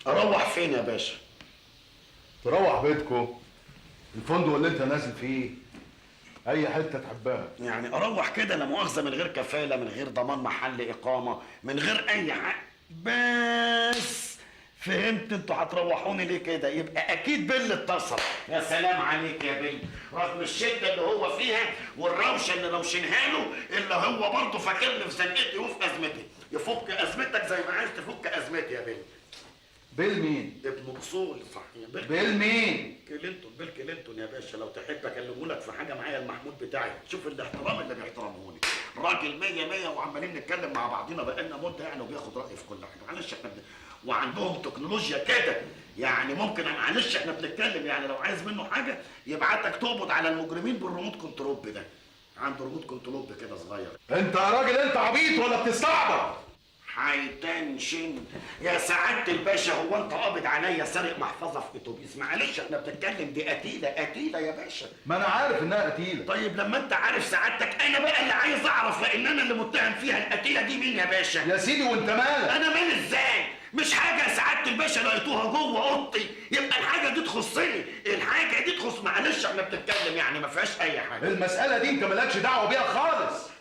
اروح فين يا باشا؟ تروح بيتكو، الفندق اللي انت نازل فيه، اي حته تحبها. يعني اروح كده لا مؤاخذه من غير كفاله، من غير ضمان محل اقامه، من غير اي حاجه؟ بس فهمت انتوا هتروحوني ليه كده؟ يبقى اكيد بيل اتصل. يا سلام عليك يا بيل، رغم الشده اللي هو فيها والروشه اللي روشنها له، الا هو برضه فاكرني في زنقتي وفي ازمتي. يفك ازمتك زي ما عايز تفك ازمتي يا بيل. بيل مين؟ ابن اصول صحيح. بيل مين؟ بيل كلينتون يا باشا. لو تحب اكلمه لك في حاجه معايا المحمود بتاعي. شوف الاحترام اللي بيحترمهوني، راجل 100 100 وعمالين نتكلم مع بعضينا بقالنا مده يعني، وبياخد رايي في كل حاجه. معلش احنا وعندهم تكنولوجيا كده يعني، ممكن معلش احنا بنتكلم يعني، لو عايز منه حاجه يبعتك تقبض على المجرمين بالريموت كنترول ده. عنده ريموت كنترول كده صغير. انت يا راجل انت عبيط ولا بتستعبط؟ هيتنشن يا سعاده الباشا. هو انت قابض عليا سارق محفظه في اتوبيس؟ معلش احنا بنتكلم، دي قتيله يا باشا. ما انا عارف انها قتيله. طيب لما انت عارف سعادتك، انا بقى اللي عايز اعرف، لان انا اللي متهم فيها. القتيله دي مين يا باشا؟ يا سيدي وانت مالك؟ انا مالي ازاي؟ مش حاجه يا سعاده الباشا لقيتوها جوه اوضتي يبقى الحاجه دي تخصني. الحاجه دي تخص، معلش احنا بنتكلم يعني، ما فيهاش اي حاجه. المساله دي انت مالكش دعوه بيها خالص.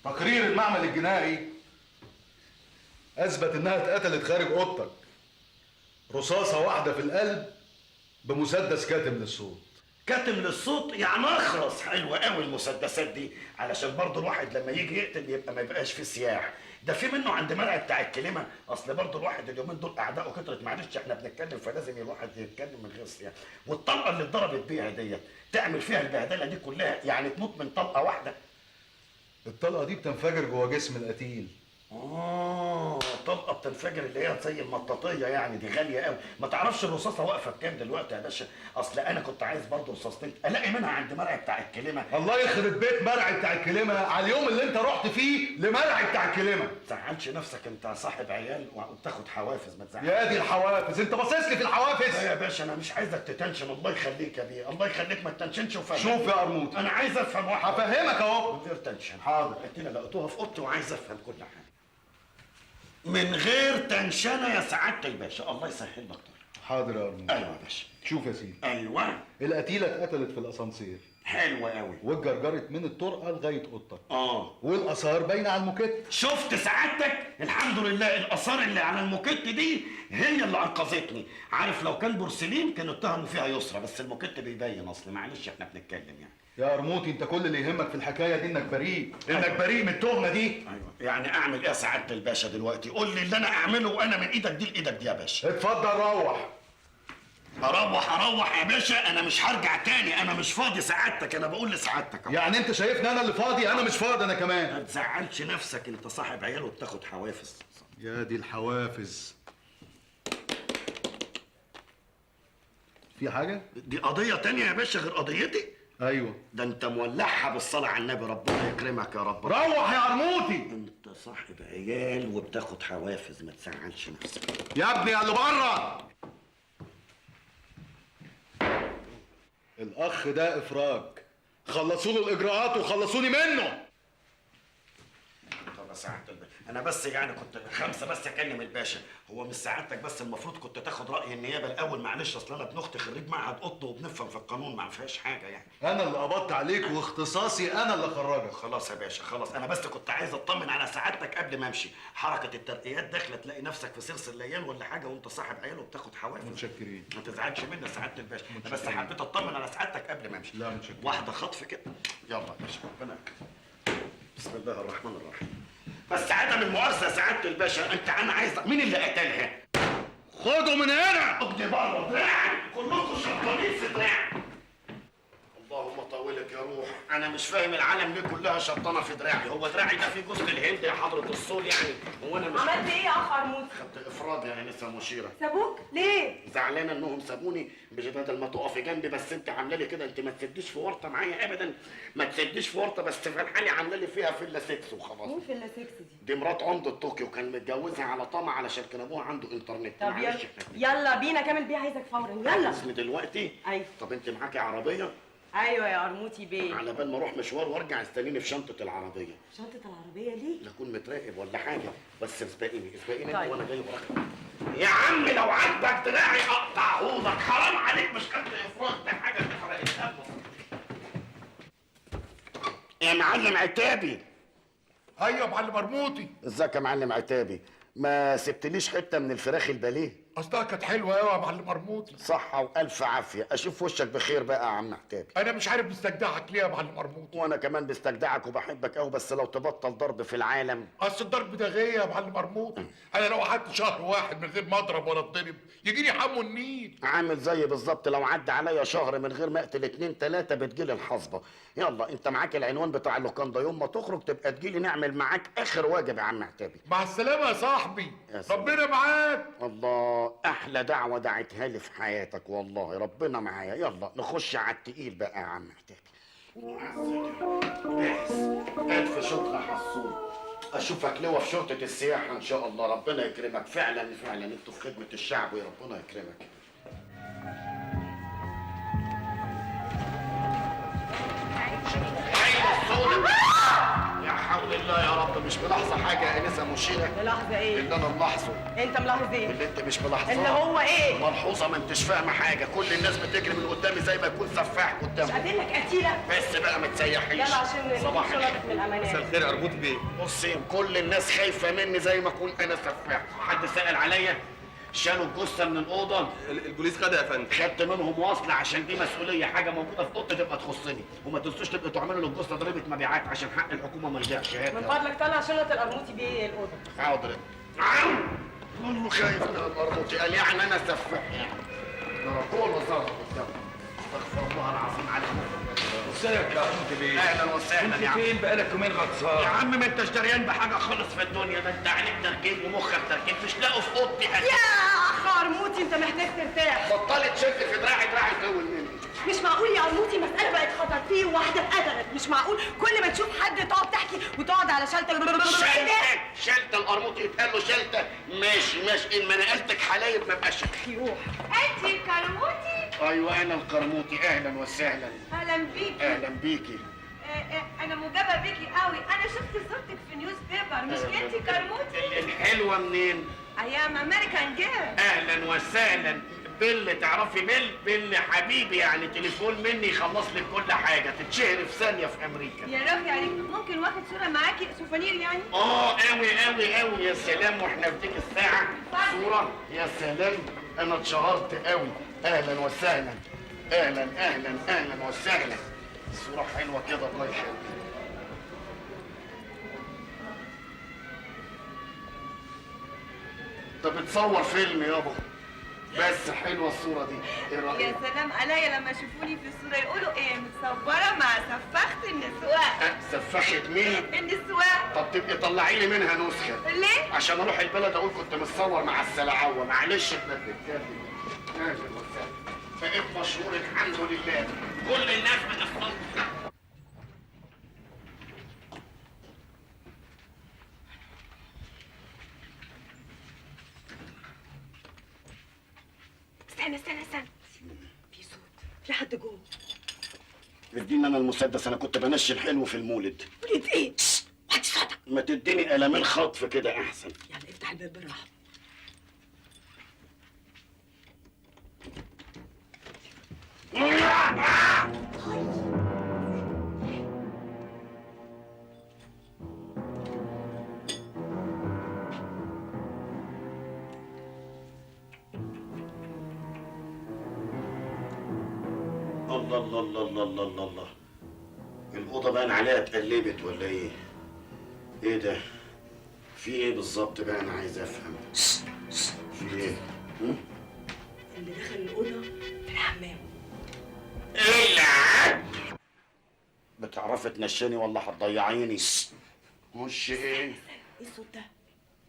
تقرير المعمل الجنائي اثبت انها اتقتلت خارج اوضتك، رصاصه واحده في القلب بمسدس كاتم للصوت. كاتم للصوت يعني اخرس. حلوه قوي المسدسات دي، علشان برضه الواحد لما يجي يقتل يبقى ما يبقاش فيه سياح. ده في منه عند مرعي بتاع الكلمه. اصل برضه الواحد اليومين دول اعدائه كترت، معلش احنا بنتكلم، فلازم الواحد يتكلم من غير سياح. والطلقه اللي اتضربت بيها ديت تعمل فيها البهدله دي كلها يعني، تموت من طلقه واحده. الطلقه دي بتنفجر جوه جسم القتيل. طلقه بتنفجر اللي هي زي المطاطيه يعني، دي غاليه قوي. ما تعرفش الرصاصه واقفه بكام دلوقتي يا باشا؟ اصل انا كنت عايز برضه رصاصتين الاقي منها عند مرعي بتاع الكلمه. الله يخرب بيت مرعي بتاع الكلمه على اليوم اللي انت رحت فيه لمرعي بتاع الكلمه. ما تزعلش نفسك، انت صاحب عيال وبتاخد حوافز، ما تزعلش. يا دي الحوافز، انت باصص لي في الحوافز؟ يا باشا انا مش عايزك تتنشن، الله يخليك يا بيه، الله يخليك ما تتنشنش. وفهم شوف يا قرموط، انا عايز افهم واحد. هفهمك اهو من غير تنشن. حاضر. انا لقيتوها في اوضتي وعايز افهم كل حاجه من غير تنشنه يا سعاده الباشا. الله يسهل لك. حاضر يا قرموط. ايوه يا باشا. شوف يا سيدي، ايوه القتيله اتقتلت في الاسانسير. حلوه قوي. واتجرجرت من الطرقه لغايه اوضتك. والاثار باينه على الموكيت. شفت سعادتك؟ الحمد لله الاثار اللي على الموكيت دي هي اللي انقذتني. عارف لو كان بورسلين كانوا اتهموا فيها يسرى، بس الموكيت بيبين اصل. معلش احنا بنتكلم يعني. يا قرموطي انت كل اللي يهمك في الحكايه دي انك بريء، انك بريء من التهمه دي. ايوه يعني اعمل ايه يا سعاده الباشا دلوقتي؟ قول لي اللي انا اعمله وانا من ايدك دي لايدك دي يا باشا. اتفضل روح. اروح يا باشا، انا مش هرجع تاني، انا مش فاضي سعادتك، انا بقول لسعادتك. يعني انت شايفني انا اللي فاضي؟ انا مش فاضي انا كمان. ما تزعلش نفسك، انت صاحب عيال وبتاخد حوافز. يا دي الحوافز. في حاجه؟ دي قضيه تانية يا باشا غير قضيتي؟ ايوه. ده انت مولعها بالصلاه على النبي، ربنا يكرمك يا رب. روح يا قرموطي. انت صاحب عيال وبتاخد حوافز، ما تزعلش نفسك يا ابني يا اللي بره. الاخ ده افراج، خلصوا له الاجراءات وخلصوني منه. طب يا سعاده الباشا انا بس يعني كنت خمسه بس اكلم الباشا. هو مش سعادتك بس المفروض كنت تاخد راي النيابه الاول؟ معلش اصل انا ابن اختي خريج معهد قط وبنفهم في القانون، ما فيهاش حاجه يعني. انا اللي قبضت عليك واختصاصي انا اللي خرجك. خلاص يا باشا خلاص، انا بس كنت عايز اطمن على سعادتك قبل ما امشي. حركه الترقيات داخله تلاقي نفسك في سرس الليال ولا حاجه وانت صاحب عيال وبتاخد حوافز. متشكرين. ما تزعلش مني يا سعاده الباشا، انا بس حبيت اطمن على سعادتك قبل ما امشي. لا متشكرين. واحده خطف كده. يلا يا باشا ربنا يكرمك. بسم الله الرحمن الرحيم. بس عدم المؤاخذه يا سعاده الباشا، انا عايز مين اللي قتلها؟ خدوا من هنا. ابني بره دراعك، كلكم شرطانين في دراعك. اللهم طول يطولك يا روح، انا مش فاهم العالم ليه كلها شطانه في دراعي. هو دراعي ده فيه جوز الهند يا حضره الصول يعني؟ هو انا مش عملت ايه يا اخ عرموز؟ خدت افراد يا انسه مشيره. سابوك ليه؟ زعلانه انهم سابوني بدل ما تقفي جنبي، بس انت عامله لي كده، انت ما تسديش في ورطه معايا ابدا، ما تسديش في ورطه، بس في الحالي عامله لي فيها فيلا 6 وخلاص. مين في اللا 6 دي مرات عمده طوكيو، كان متجوزها على طمع علشان كان ابوها عنده انترنت. طب يلا يلا بينا كامل بيه عايزك فورا يلا. اسمي دلوقتي؟ ايوه. طب انت معاكي عربيه؟ ايوه يا قرموطي بيه. على بال ما اروح مشوار وارجع استنيني في شنطه العربيه. شنطة العربية ليه؟ لاكون متراقب ولا حاجه، بس اسبقيني اسبقيني طيب. انت وانا جاي وراك. يا عم لو عاجبك دراعي اقطعه لك، حرام عليك، مش قد افراط، ده حاجه تحرق القلب. يا معلم عتابي. ايوه يا معلم مرموطي. ازيك يا معلم عتابي؟ ما سبتليش حته من الفراخ البانيه؟ اصلها كانت حلوه قوي يا معلم مرموطي. صحه والف عافيه، اشوف وشك بخير بقى يا عم عتابي. انا مش عارف بستجدعك ليه يا معلم مرموطي. وانا كمان بستجدعك وبحبك قوي، بس لو تبطل ضرب في العالم. اصل الضرب ده غايه يا معلم مرموطي. انا لو قعدت شهر واحد من غير ما اضرب ولا اتضرب يجي لي حمو النيل. عامل زي بالظبط لو عدى عليا شهر من غير ما اقتل 2 3 بتجيلي الحصبه. يلا انت معاك العنوان بتاع اللوكاندا، يوم ما تخرج تبقى تجيلي نعمل معاك اخر واجب يا عم عتابي. مع السلامه يا صاحبي. يا سلام. ربنا معاك. الله، احلى دعوه دعيتها لي في حياتك والله، ربنا معايا. يلا نخش على التقيل بقى يا عم عتابي. بس الف شكر يا حسون، اشوفك لواء في شرطه السياحه ان شاء الله. ربنا يكرمك، فعلا فعلا انتوا في خدمه الشعب، ويا ربنا يكرمك. يا حول الله يا رب، مش ملاحظه حاجه يا انسه مشيره؟ ملاحظة ايه؟ اللي انا ملاحظه. انت ملاحظ ايه؟ اللي انت مش ملاحظاه. اللي هو ايه؟ ملحوظه، ما انتش فاهمه حاجه، كل الناس بتجري من قدامي زي ما يكون سفاح مش قدامي. قاتلك قتيلة؟ بس بقى ما تسيحيش. يلا عشان صباح نشيل الخير. شنطك من الامانات. مساء الخير يا قرموطي بيه. بصي، كل الناس خايفه مني زي ما اكون انا سفاح. حد سأل عليا؟ شالوا الجثه من الاوضه، البوليس خدها يا فندم. خدت منهم واصله عشان دي مسؤوليه، حاجه موجوده في اوضتي تبقى تخصني، وما تنسوش تبقوا تعملوا للجثه ضريبه مبيعات عشان حق الحكومه ما يضيعش. من فضلك طلع شنطة القرموطي بيه الأوضة. حاضر. كله خايف من المربوطي، قال يعني انا سفاح يعني. ده كله ظهر قدامي. استغفر الله العظيم عليكم. ازيك يا قرموطي بيه؟ اهلا وسهلا يا عم. فين بقالك يومين يا غطسان؟ عم ما انتش دريان بحاجه خالص في الدنيا، ده انت عليك تركيب ومخك تركيب، مش لاقوا في اوضتي يا اخ قرموطي انت محتاج ترتاح. بطلت تشد في دراعي طول مني. مش معقول يا قرموطي مسألة بقت خطر فيه وواحدة اتقتلت، مش معقول كل ما تشوف حد تقعد تحكي وتقعد على شلتة. شلتة القرموطي يتقال له شلتة؟ ماشي ان ما نقلتك حلايب ما بقاش. يروح. انت القرموطي؟ ايوه انا القرموطي، اهلا وسهلا. اهلا بيكي. اهلا بيكي. انا معجبه بيكي قوي، انا شفت صورتك في نيوز بيبر، مش انت قرموطي؟ الحلوه منين؟ ايام امريكان جيرل. اهلا وسهلا. بيل، تعرفي بيل حبيبي، يعني تليفون مني يخلص لك كل حاجه، تتشهر في ثانيه في امريكا. يا روحي يعني ممكن واخد صوره معاكي سوفونير يعني؟ قوي يا سلام، واحنا في ديك الساعه صوره؟ يا سلام، انا اتشهرت قوي. اهلا وسهلا. اهلا وسهلا. صوره حلوه كده، الله يخليك. طب بتصور فيلم يابا، بس حلوه الصوره دي، ايه يا رايك؟ سلام عليا لما يشوفوني في الصوره يقولوا ايه، متصوره مع سفاخة النسوان. سفاحة مين؟ النسوان. طب تبقي طلعي لي منها نسخه. ليه؟ عشان اروح البلد اقول كنت متصور مع السلعوه، معلش اتنبهت. اهلا وسهلا. بقيت مشهور الحمد لله، كل الناس بتختار. استنى في صوت، في حد جوه. اديني انا المسدس، انا كنت بنشي الحلو في المولد. ولد ايه؟ وطي صوتك. ما تديني قلمين خطف كده احسن. يعني افتح الباب بالراحة. الله. الأوضة باين عليها اتقلبت ولا إيه؟ إيه ده؟ في إيه بالظبط بقى؟ أنا عايز أفهم. في إيه؟ اللي دخل الأوضة في الحمام. إيه؟ بتعرفي تنشني ولا هتضيعيني؟ وش ايه؟ ايه الصوت ده؟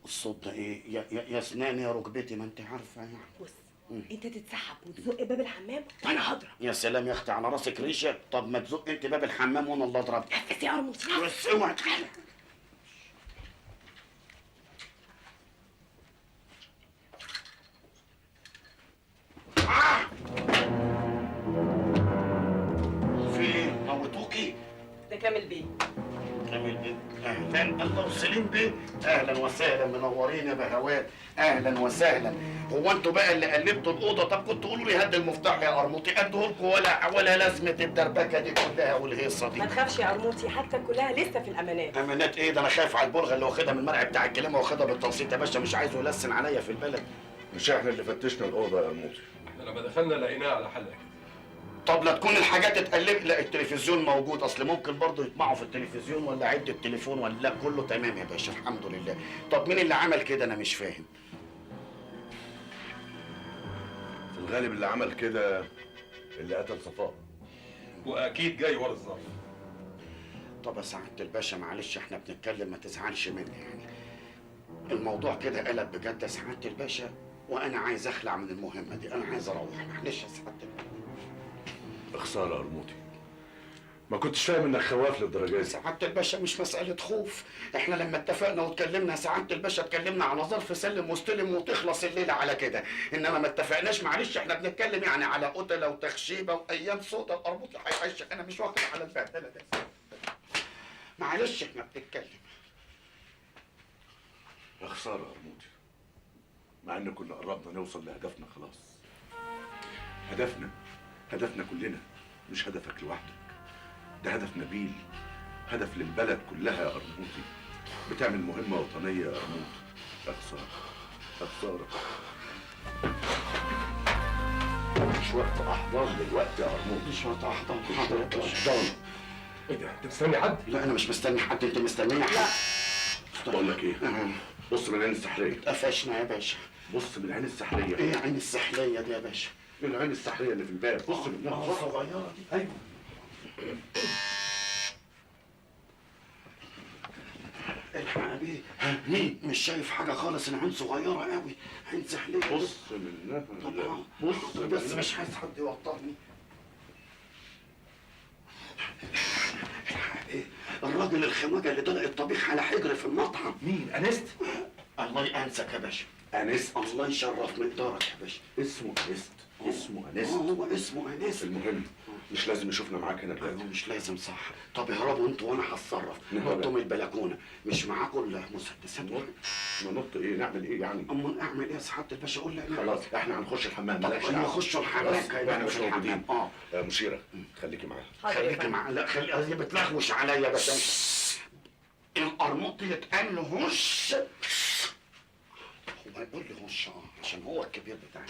الصوت ده ايه؟ يا اسناني يا ركبتي، ما انت عارفه يعني. بص، انت تتسحب وتزق باب الحمام وانا هضرب. يا سلام يا اختي، على راسك ريشه. طب ما تزق انت باب الحمام وانا اللي اضرب. نفس يا قرموطي. بس اوعى تخلي. فين؟ موتوكي؟ ده كامل بيه. كامل بيه، اهلا. الله وسليم بيه، اهلا وسهلا، منورين يا بهوات، اهلا وسهلا. هو انتوا بقى اللي قلبتوا الاوضه؟ طب كنتوا قولوا لي هات المفتاح يا قرموطي، اديهولكوا ولا لازمه الدربكه دي كلها والهيصه دي. ما تخافش يا قرموطي، حاجتك كلها لسه في الامانات. امانات ايه ده؟ انا خايف على البلغه اللي واخدها من المرعي بتاع الكلامه، واخدها بالتنصيت يا باشا، مش عايزه يلسن عليا في البلد. مش احنا اللي فتشنا الاوضه يا قرموطي؟ احنا لما دخلنا لقيناها على حلقة كده. طب لا تكون الحاجات اتقلبت. لا التلفزيون موجود، اصل ممكن برضه يطمعوا في التلفزيون ولا عد التليفون ولا لا، كله تمام يا باشا الحمد لله. طب مين اللي عمل كده؟ انا مش فاهم. في الغالب اللي عمل كده اللي قتل صفاء. واكيد جاي ورا الظرف. طب يا سعاده الباشا معلش احنا بنتكلم، ما تزعلش مني يعني. الموضوع كده قلب بجد يا سعاده الباشا، وانا عايز اخلع من المهمه دي، انا عايز اروح. معلش يا سعاده الباشا. خساره يا قرموطي، ما كنتش فاهم انك خواف للدرجه دي. سعاده الباشا مش مساله خوف، احنا لما اتفقنا واتكلمنا يا سعاده الباشا اتكلمنا على ظرف سلم واستلم وتخلص الليله على كده، انما ما اتفقناش. معلش احنا بنتكلم يعني على قتله وتخشيبه وايام سودا. القرموطي هيعيش، انا مش واخد على البهدله ده. معلش احنا بنتكلم. يا خساره يا قرموطي، مع ان كنا قربنا نوصل لهدفنا خلاص. هدفنا كلنا، مش هدفك لوحدك. ده هدف نبيل، هدف للبلد كلها يا قرموطي. بتعمل مهمة وطنية يا قرموطي. يا خسارة يا خسارة. مش وقت أحضان دلوقتي يا قرموطي. مش وقت احضان. حاضر يا باشا. أحضان. ايه ده؟ انت مستني حد؟ لا انا مش مستني حد، انت مستنيني حد. بقول لك إيه؟ بص من العين السحرية. قفشنا يا باشا. بص من العين السحرية. ايه عين السحليه دي يا باشا؟ من العين السحرية اللي في الباب. بص منها. صغيره دي. أيوه. الحق بيه. مين؟ مش شايف حاجه خالص، العين صغيره قوي، عين سحليه. بص منها. طبعا. بص بس مش عايز حد يوترني. الحق ايه؟ الراجل الخواجه اللي دلق الطبيخ على حجر في المطعم. مين؟ انست؟ الله يأنسك يا باشا. أنست. الله يشرف مقدارك يا باشا. اسمه أنست. اسمه أنست. هو اسمه انس. المهم مش لازم يشوفنا معاك هنا ايوه دلوقتي. مش لازم صح. طب اهربوا انتوا وانا هتصرف. نهرب. نطوا من البلكونه. مش معاكم المسدسات؟ ننط ايه؟ نعمل ايه يعني؟ امال اعمل ايه يا سعاده الباشا؟ قول لي. خلاص احنا هنخش الحمام، طب مالكش ايوه خشوا الحمام. احنا مش موجودين. اه مشيرة خليكي معايا. خليكي مع. لا خلي هي بتلغوش عليا بس. القرموطي يتقال له هش. هو يقول لي هش عشان هو الكبير بتاعي.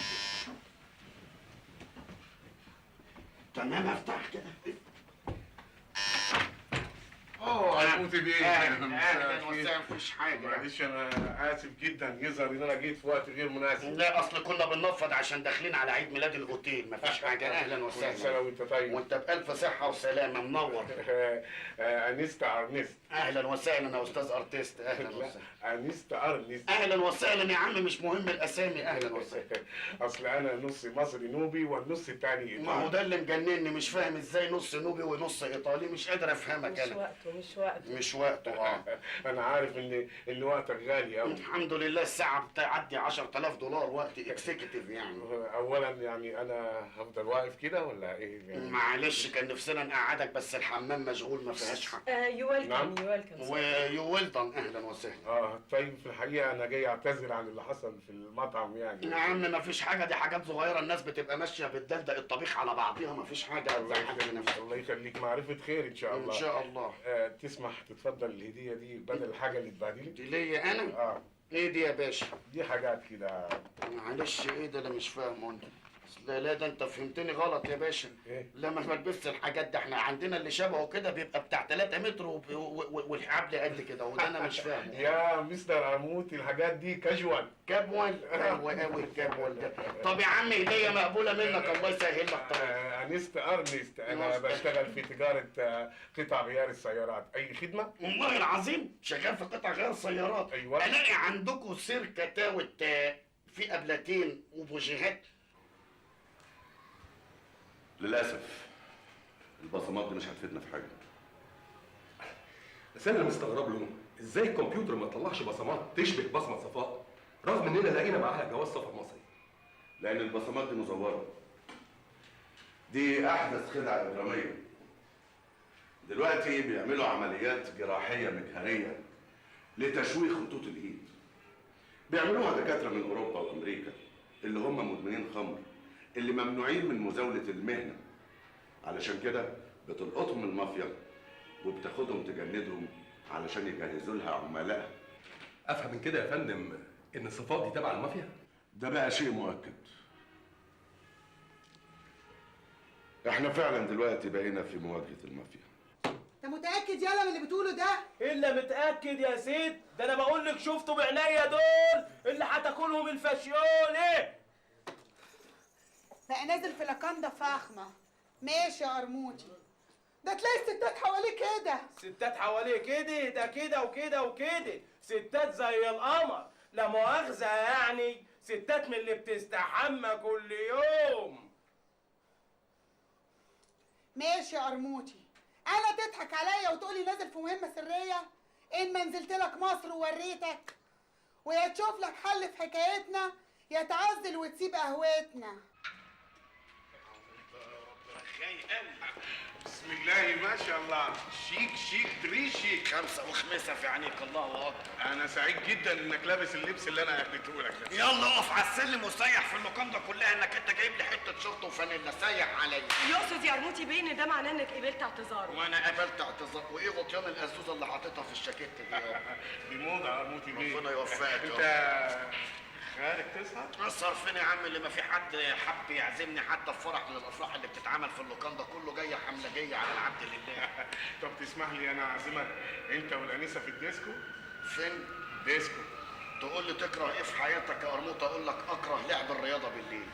تمام افتح كده. قرموطي بيه. اهلا وسهلا. مفيش حاجه. معلش انا اسف جدا، يظهر ان انا جيت في وقت غير مناسب. لا اصل كنا بننفض عشان داخلين على عيد ميلاد الاوتيل. مفيش حاجه. اهلا كل سنه وسهلا. وانت طيب. وانت بالف صحه وسلامه منور. انست ارنست. اهلا وسهلا يا استاذ ارتيست. اهلا وسهلا. انست ارنست. اهلا وسهلا يا عم، مش مهم الاسامي. اهلا وسهلا. اصل انا نص مصري نوبي والنص التاني ما هو ايطالي. ده اللي مجنني، مش فاهم ازاي نص نوبي ونص ايطالي. مش قادر افهمك مش انا. وقته مش وقته. مش وقته. انا عارف ان وقتك غالي قوي. الحمد لله الساعه بتعدي $10,000 وقت اكسكتيف يعني. اولا يعني انا هفضل واقف كده ولا ايه يعني؟ معلش كان نفسنا نقعدك بس الحمام مشغول ما فيهاش حق. يو ويلكم نعم. يو ويلكم. ويو ويل دون. اهلا وسهلا. طيب في الحقيقه انا جاي اعتذر عن اللي حصل في المطعم يعني. يا عم ما فيش حاجه، دي حاجات صغيره، الناس بتبقى ماشيه بتدلدق الطبيخ على بعضيها. ما فيش حاجه. الله يخليك، الله يخليك، معرفة خير ان شاء الله. ان شاء الله. تسمح تتفضل الهديه دي بدل الحاجه اللي اتبهدلت؟ دي ليا انا. ايه دي يا باشا؟ دي حاجات كده. معلش ايه ده؟ انا مش فاهمه انت. لا ده انت فهمتني غلط يا باشا. إيه؟ لا ما بلبسش الحاجات دي، احنا عندنا اللي شبهه كده بيبقى بتاع 3 متر والحبل قد كده، وده انا مش فاهمه. يا مستر عرموتي الحاجات دي كاجوال. كابول؟ حلو قوي الكابول ده. طب يا عم هديه مقبوله منك، الله يسهل لك. طبعا انست ارنست، انا بشتغل في تجاره قطع غيار السيارات. اي خدمه؟ والله العظيم شغال في قطع غيار السيارات. أيوة. الاقي عندكم سيركه تاوت في قبلتين وبوجيهات. للاسف البصمات دي مش هتفيدنا في حاجه. بس انا اللي مستغرب له ازاي الكمبيوتر ما طلعش بصمات تشبه بصمه صفاء رغم اننا لقينا معاها جواز سفر مصري. لان البصمات دي مزوره. دي احدث خدعه اجراميه. دلوقتي بيعملوا عمليات جراحيه مجهريه لتشويه خطوط الايد. بيعملوها دكاتره من اوروبا وامريكا اللي هم مدمنين خمر، اللي ممنوعين من مزاوله المهنه. علشان كده بتلقطهم المافيا وبتاخدهم تجندهم علشان يجهزوا لها عملائها. افهم من كده يا فندم ان صفاء دي تبع المافيا؟ ده بقى شيء مؤكد. احنا فعلا دلوقتي بقينا في مواجهه المافيا. انت متاكد يالا من اللي بتقوله ده؟ الا متاكد يا سيد، ده انا بقول لك شفته بعينيا دول اللي هتاكلهم الفاشيول. ايه بقى نازل في لكنده فخمه. ماشي يا قرموطي، ده تلاقي الستات حواليه كده. ستات حواليه كده؟ ده كده وكده وكده، ستات زي القمر. لا مؤاخذه يعني، ستات من اللي بتستحمى كل يوم. ماشي يا قرموطي، انا تضحك عليا وتقولي نازل في مهمه سريه؟ ان ما نزلت لك مصر ووريتك، ويا تشوف لك حل في حكايتنا يا تعزل وتسيب قهوتنا. بسم الله ما شاء الله، شيك شيك تري شيك. 5 وخمسة في عينيك، الله اكبر. انا سعيد جدا انك لابس اللبس اللي انا اديته لك ده. يلا اقف على السلم وسيح في اللوكاندا كلها انك انت جايب لي حته شورت وفانيلا. سيح عليا. يقصد يا قرموطي بيه ان ده معناه انك قبلت اعتذاره. وانا قبلت اعتذار. وايه غطيان الازوزه اللي حاططها في الشاكيت دي؟ دي موضه يا قرموطي بيه. ربنا يوفقك. انت خارج تسهر؟ اسهر فين يا عم؟ اللي ما في حد حب يعزمني حتى في فرح من الافراح اللي بتتعمل في اللوكاندا، كله جاي حملجيه على العبد لله. طب تسمح لي انا اعزمك انت والانسه في الديسكو؟ فين؟ ديسكو. تقول لي تكره ايه في حياتك يا قرموطه؟ اقول لك اكره لعب الرياضه بالليل.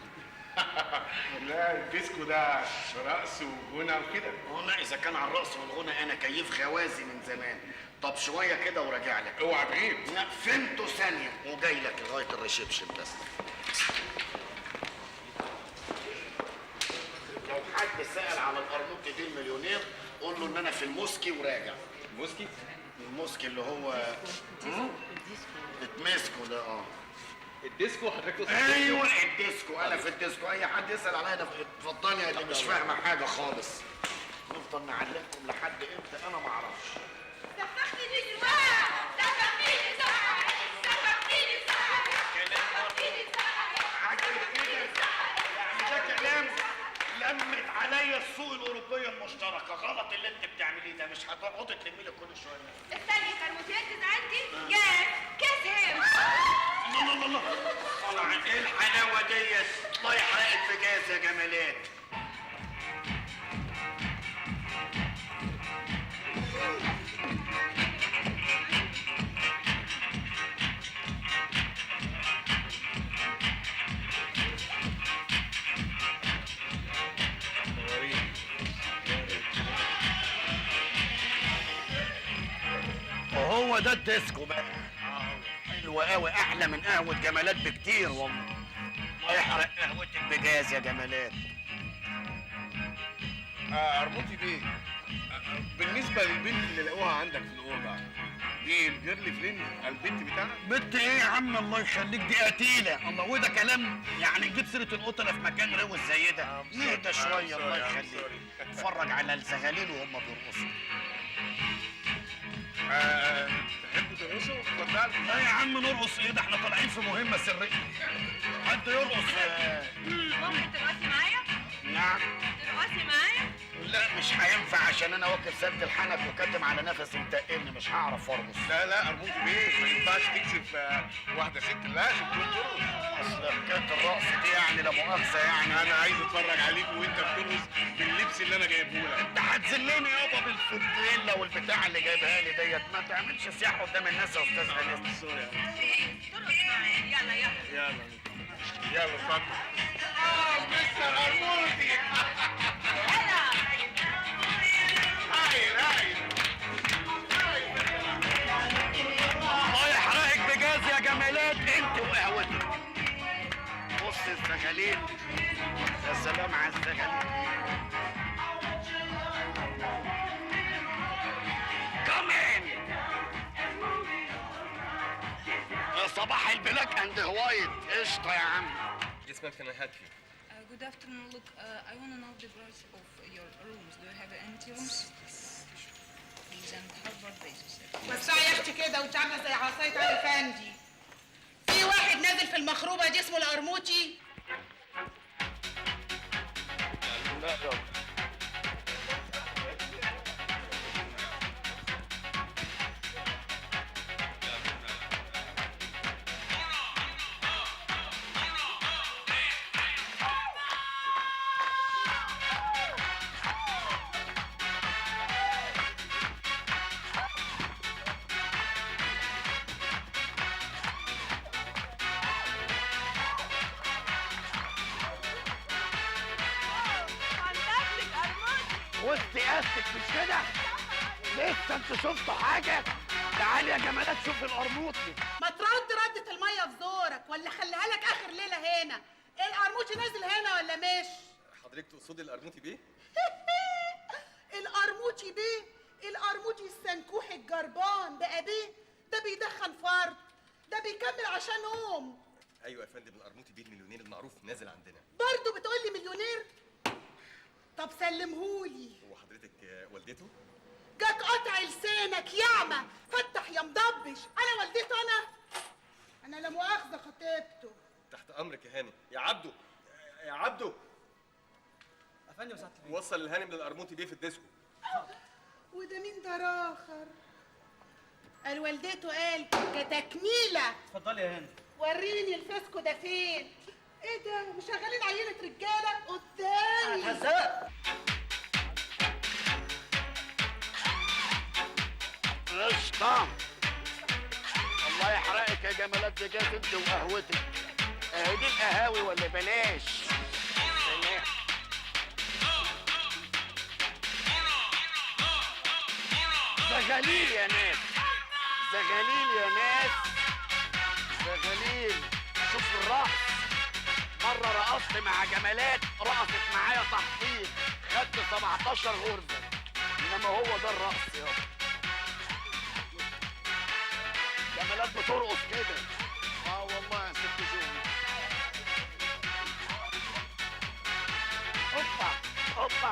لا الديسكو ده رقص وغنى وكده. لا اذا كان على الرقص والغنى انا كيف غوازي من زمان. طب شويه كده وراجع لك. اوعى تغيب. لا فهمته ثانيه وجاي لك لغايه الريسبشن بس. لو حد سأل على القرموطي دي المليونير قول له ان انا في الموسكي وراجع. الموسكي؟ الموسكي اللي هو الديسكو ده. الديسكو حضرتك تقصد؟ ايوه الديسكو. انا في الديسكو. اي حد يسال عليا انا اتفضلي يا اللي مش فاهمه حاجه خالص. نفضل نعلمكم لحد امتى انا ما اعرفش. سفختني سواء، سفختني سواء، سفختني سواء، سفختني سواء. حاجه كده يعني ده كلام. لمت عليا السوق الاوروبيه المشتركه. غلط اللي انت بتعمليه ده. مش هتقعدي تلمي لي كل شويه. استني كرموتي، انت زعلتي؟ جاز كاس هم. الله طلع ايه الحلاوه ديت؟ الله يحرقك في جاز يا جمالات. وهو ده الديسكو بقى. حلو قوي، احلى من قهوه جمالات بكتير والله. الله يحرق قهوتك بجاز يا جمالات. قرموطي بيه، بالنسبه للبنت اللي لقوها عندك في الاوضه دي الجيرل فريند البنت بتاعك؟ بنت ايه يا عم؟ الله يخليك دي قتيله. الله وده كلام يعني تجيب سيره القتله في مكان روش زي ده؟ اهدى شويه الله يخليك. اتفرج على الزغاليل وهم بيرقصوا. تحبوا ترقصوا؟ اتفضل. لا يا عم نرقص ايه ده؟ احنا طالعين في مهمه سريه. حد يرقص؟ ممكن ترقصي معايا؟ نعم. ترقصي معايا؟ لا مش هينفع عشان انا واكل سد الحنك وكاتم على نفسي متقلني، مش هعرف ارقص. لا ارجوك بيه، ما ينفعش تكسف واحده ست، لازم تكون ترقص. اصل حكايه الرقص دي يعني لا مؤاخذه يعني انا عايز اتفرج عليك وانت بترقص باللبس اللي انا جايبه لك. انت هتذلني يابا بالفضيله والبتاع اللي جايبها لي ديت، ما تعملش سياح قدام الناس يا استاذ انس. سوري ترقص معايا، يلا يلا. يلا اتفضل. مستر ارموتي. هايل. الله يحرقك بجاز يا جمالات انت وقهوتك. بص الزغاليل، يا سلام على الزغاليل. كمان يا صباح البلاك اند هوايت، قشطه يا عم. Yes, ma'am, can I help you? Good afternoon. Look, I want to know the price of your rooms. Do you have empty rooms? Please, and how about basis? بس يا اختي كده وانت عامله زي عصايه علي فندي. في واحد نازل في المخروبه دي اسمه القرموطي. لا يابا. وسط قاستك مش كده؟ لسه انتوا شفتوا حاجة؟ تعالي يا جمالات شوف القرموطي. ما ترد ردة المية في زورك ولا خليها لك آخر ليلة هنا. القرموطي نازل هنا ولا مش؟ حضرتك تقصدي القرموطي بيه؟ القرموطي بيه؟ القرموطي السنكوح الجربان بقى بيه؟ ده بيدخن فرد، ده بيكمل عشان ايوه يا فندم، القرموطي بيه المليونير المعروف نازل عندنا. برضه بتقولي مليونير؟ طب سلمهولي. هو حضرتك والدته؟ جاك قطع لسانك ياما، فتح يا مضبش. انا والدته انا لا مؤاخذه خطيبته. تحت امرك يا هاني. يا عبده يا عبده. يا فندم سعاده البيه. وصل الهانم للقرموطي بيه في الديسكو. وده مين ده راخر؟ قال والدته قال كتكميله. اتفضلي يا هاني. وريني الفسكو ده فين؟ ايه ده؟ مش شغالين عينة رجاله قدامي. هزاق. قشطة. الله يحرقك يا جمالات بجاز انت وقهوتك. اهي دي القهاوي ولا بلاش؟ سلام. زغاليل يا ناس، زغاليل يا ناس، زغاليل. شوف الرقص. مرة رقصت مع جمالات، رقصت معايا تحقيق، خدت 17 غرزة. انما هو ده الرقص يابا. جمالات بترقص كده. والله يا ست جون. هوبا هوبا.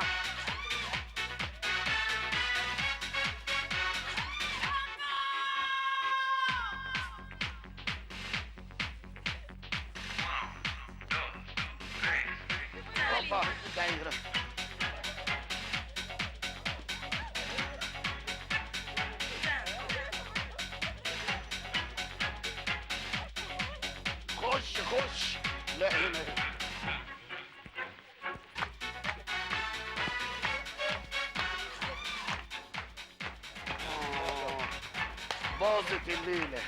هوبا دايرة. خش. لا هنا. باظت الليلة.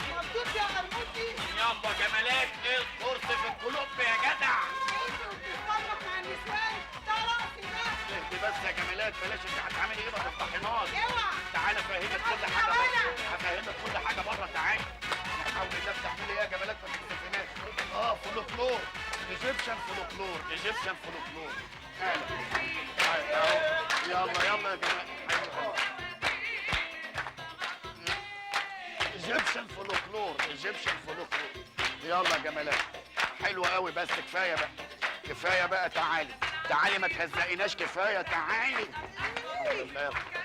مبسوط يا قرموطي؟ يابا جمالات ايه الكرسي في القلوب يا جدع؟ انت وبتتفرج مع النسوان؟ ده رقصي ده. اهدي بس يا جمالات، بلاش انت هتعملي ايه ما تفضحيناش. اوعى. تعالى افهمك كل حاجه بره. هفهمك كل حاجه بره. تعالى. حاول الله تعملي ايه يا جمالات ما تستفهماش. فولكلور. ايجيبشن فولكلور. ايجيبشن فولكلور. يلا يا جماعه. ايجيبشن فولكلور. ايجيبشن فولكلور. يلا يا جمالات. حلوه قوي بس كفايه بقى. كفايه بقى. تعالي تعالي ما تهزقيناش كفايه، تعالي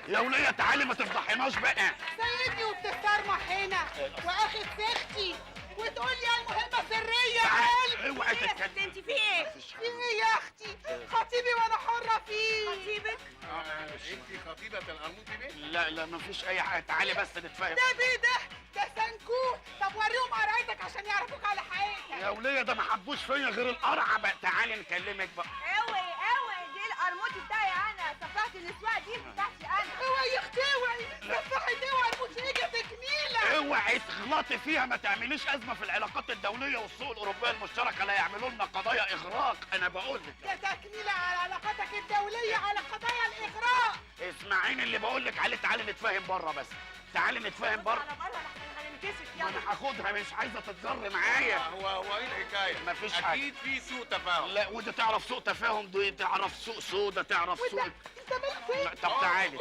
يا وليه، تعالي ما تفضحيناش بقى. سايبني وبتسترمح هنا واخد سختي وتقول لي المهمه سريه. تعالي اوعي تتكلمي. انت في ايه؟ في ايه يا اختي؟ خطيبي وانا حره فيه. خطيبك؟ انت خطيبه القرموطي بيه؟ لا لا مفيش اي حاجه، تعالي بس نتفاهم. ده بيه ده سنكوه. طب وريهم قرايتك عشان يعرفوك على حقيقتك. يا وليه ده ما حبوش فيا غير القرعه بقى، تعالي نكلمك بقى. اوعي اوعي، دي القرموطي بتاعي انا، صفحت الاسواق دي بتاعتي انا. اوعي يا اختي اوعي، صفحت اوعي الموت اجتك نيله. اوعي تغلطي فيها، ما تعمليش ازمه في العلاقات الدوليه والسوق الاوروبيه المشتركه، لا يعملوا لنا قضايا اغراق. انا بقول لك ده تكميله على علاقاتك الدوليه على قضايا الاغراء. اسمعيني اللي بقول لك عليه، تعالي نتفاهم بره بس، تعالي نتفاهم بره. على بره احنا هننكسف ما انا هاخدها، مش عايزه تتجر معايا. هو ايه الحكايه؟ مفيش حاجه. اكيد في سوء تفاهم. لا ودي تعرف سوء تفاهم، دي تعرف سوء سودا، تعرف سوء. انت مالك لا، طب تعالي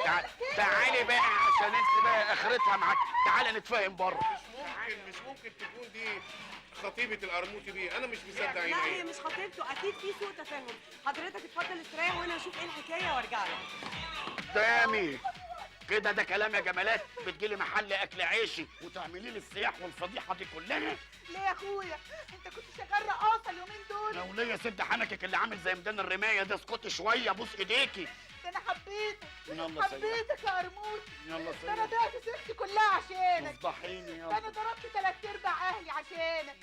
تعالي بقى عشان انت بقى اخرتها معاك، تعالي نتفاهم بره. مش ممكن تكون دي خطيبه القرموطي بيه، انا مش مصدق لا هي عينيا. مش خطيبته، اكيد في سوء تفاهم. حضرتك اتفضل استريح وانا اشوف ايه الحكايه وارجع لك. دامي كده ده كلام يا جمالات؟ بتجيلي محل اكل عيشي وتعملي لي السياح والفضيحه دي كلها؟ ليه يا اخويا؟ انت كنت شغال رقاصه اليومين دول. يا وليه سد حنكك اللي عامل زي ميدان الرمايه ده، اسكتي شويه، بوس ايديكي. ده انا حبيتك. يلا حبيتك يا قرموطي. يلا ده انا بعت سيرتي كلها عشانك. افضحيني ده انا يلا. ضربت 3/4 اهلي عشانك.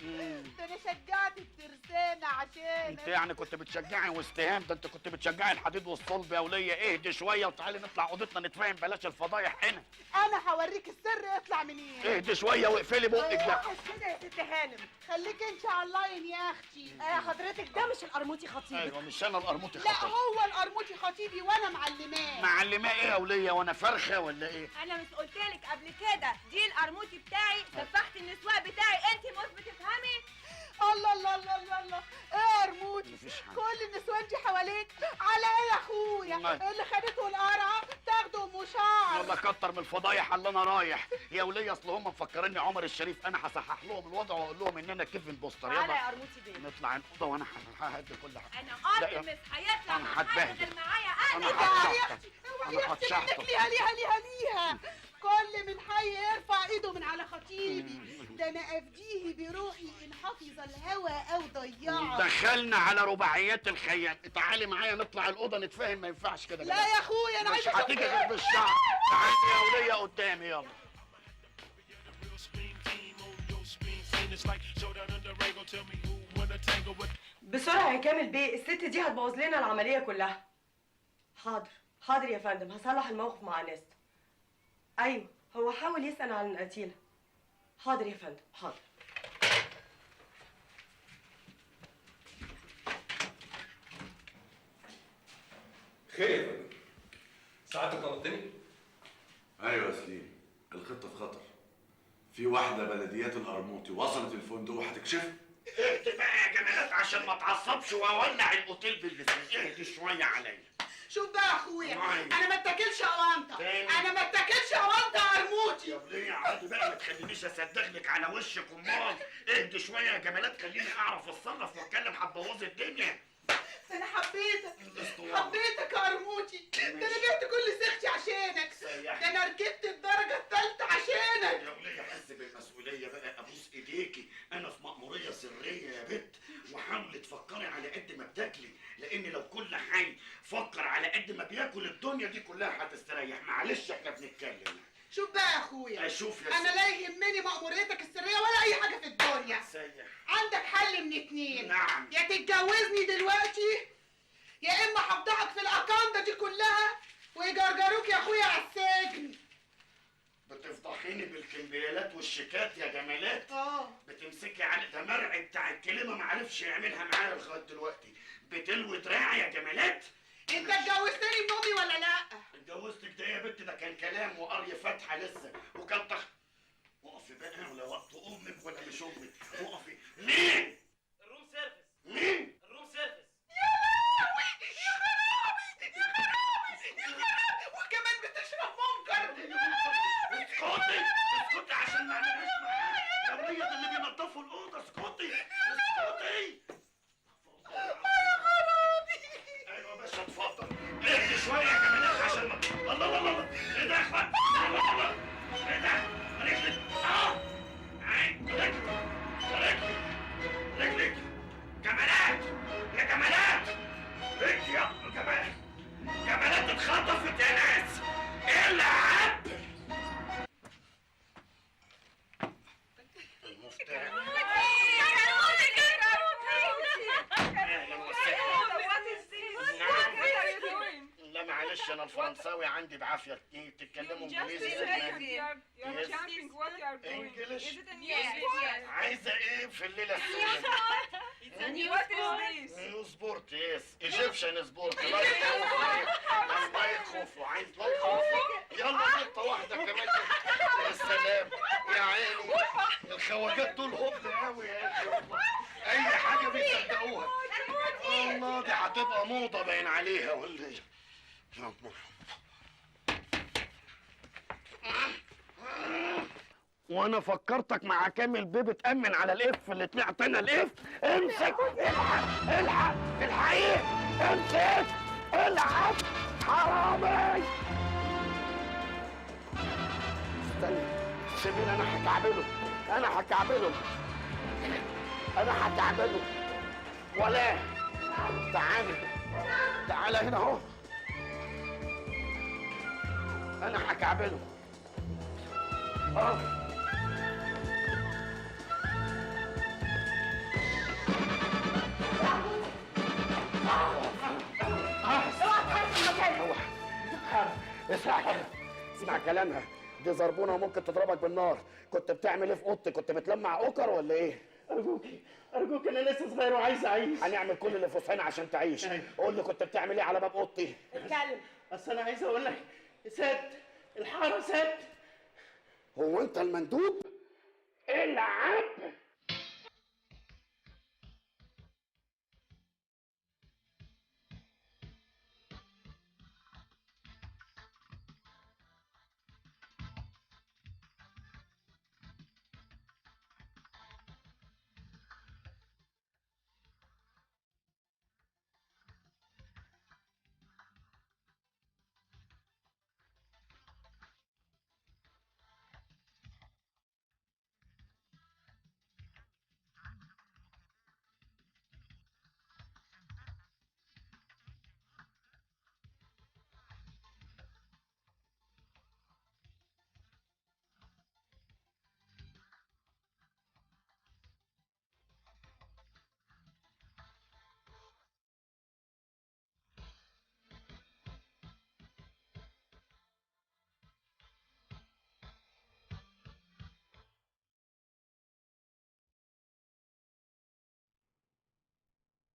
ده انا شجعت الترسانه عشانك. انت يعني كنت بتشجعي واستهام، ده انت كنت بتشجعي الحديد والصلب. يا وليه اهدي شويه وتعالي نطلع اوضتنا نتفاهم، بلاش الفضايح هنا. انا هوريك السر يطلع منين. اهدي شويه واقفلي بقك ده. وحش كده يا ست هانم. خليك انت على اللاين يا اختي. حضرتك ده مش القرموطي خطيبك. ايوه مش انا القرموطي لا خطيبي. هو القرموطي خطيبي وانا معلماه. معلماه ايه يا وليه، وانا فرخه ولا ايه؟ انا مش قلت لك قبل كده دي القرموطي بتاعي، سفحت النسواق بتاعي، انت مش بتفهمي؟ الله الله الله الله الله. ايه يا قرموطي؟ مفيش حاجة. كل النسوان دي حواليك على ايه يا اخويا؟ والله. اللي خدته القرعه تاخده ام شعر. يلا كتر من الفضايح اللي انا رايح. يا وليه اصل هم مفكريني عمر الشريف، انا هصحح لهم الوضع واقول لهم ان انا كيفن بوستر. تعالى يا يلا قرموطي بيه. نطلع الاوضه وانا ههدي كل حاجه. انا لا قلت يا- مش هيطلع أنا مع حد هتبهدل. غير معايا انا انا. اوعي يا هتشحطط، اختي اوعي انا يا اختي هتشحطط. منك ليها. كل من حي يرفع ايده من على خطيبي. ده انا افديه بروحي ان حفظ الهوى او ضيعه. دخلنا على رباعيات الخيال. تعالي معايا نطلع الاوضه نتفاهم، ما ينفعش كده. لا يا اخويا انا مش عايزه اشوف هتيجي غير بالشعر. تعالي يا وليه قدامي يلا. بسرعه يا كامل بيه، الست دي هتبوظ لنا العمليه كلها. حاضر حاضر يا فندم، هصلح الموقف مع انستا. ايوه هو حاول يسال عن القتيله. حاضر يا فندم حاضر. خير يا فندم، ساعتك طلبتني؟ ايوه يا سليم، الخطه في خطر. في واحده بلديات القرموطي وصلت الفندق وهتكشفها. اهدي بقى يا جمالات عشان ما اتعصبش واولع الاوتيل باللسان. اهدي شويه عليا. شوف بقى يا اخويا، معايا. انا ما اتاكلش اوانطه. تاني. انا ما اتاكلش اوانطه يا قرموطي. يا وليه عادي بقى، ما تخلينيش اصدق لك على وشك. امال اهدي شويه يا جمالات، خليني اعرف اتصرف واتكلم، هتبوظي الدنيا. انا حبيتك الاسطوانة. حبيتك يا قرموطي. ده انا بعت كل سختي عشانك. سيح. ده انا ركبت الدرجه الثالثه عشانك. يا وليه حس بالمسؤوليه بقى، ابوس ايديكي. انا في مأموريه سريه يا بت، وحاولي تفكري على قد ما بتاكلي، لان لو كل حي فكر على قد ما بياكل الدنيا دي كلها هتستريح. معلش احنا بنتكلم. شوف بقى يا اخويا، اشوف يا انا لا يهمني مأموريتك السريه ولا اي حاجه في الدنيا. سيح. عندك حل من اتنين. نعم. يا تتجوزني دلوقتي يا اما هفضحك في الاكاندا دي كلها ويجرجروك يا اخويا على السجن. بتفضحيني بالكمبيالات والشيكات يا جمالات. اه بتمسكي على ده مرعي بتاع الكلمه ما عرفش يعملها معايا لغايه دلوقتي. بتلوي دراعي يا جمالات. انت اتجوزتني من امي ولا لا؟ اتجوزتك ده يا بت، ده كان كلام وقريه فاتحه لسه، وكان وقفي بقى، ولا وقت امك ولا مش امك. وقفي. مين؟ الروم سيرفيس. مين؟ الروم سيرفيس. وكمان بتشرب منكر. اسكتي اسكتي عشان ما نعملش معاك. يا وليه ده اللي بينضفوا الاوضه. اسكتي اسكتي. يا خرابي. ايوه معلش انا الفرنساوي عندي بعافيه، تتكلموا انجليزي You're jumping. What you are doing? انجلش. Is it a news? عايزه ايه في الليله السوداء؟ It's a new sport. نيو سبورت يس ايجيبشن سبورت. لايك خوف وعايز لايك خوف. يلا نقطه واحده كمان. يا سلام يا عيني الخواجات دول هبل قوي يا اخي والله، اي حاجه بيصدقوها. الله دي هتبقى موضه باين عليها ولا ايه؟ وانا فكرتك مع كامل بيه بتأمن على الاف اللي طلعتنا الاف. امسك الحق الحق الحقيقة امسك العب حرامي. استنى سيبيني انا هكعبله انا هكعبله انا هكعبله. ولا تعالى تعالى هنا اهو انا هكعبله اه. اسمع كلامها دي زربونه وممكن تضربك بالنار. كنت بتعمل ايه في اوضتي؟ كنت بتلمع اوكر ولا ايه؟ ارجوك انا لسه صغير وعايز اعيش. هنعمل كل اللي في وسعنا عشان تعيش. قول لي كنت بتعمل ايه على باب اوضتي؟ اتكلم. اصل انا عايز اقول لك سد الحاره سد. هو انت المندوب؟ العب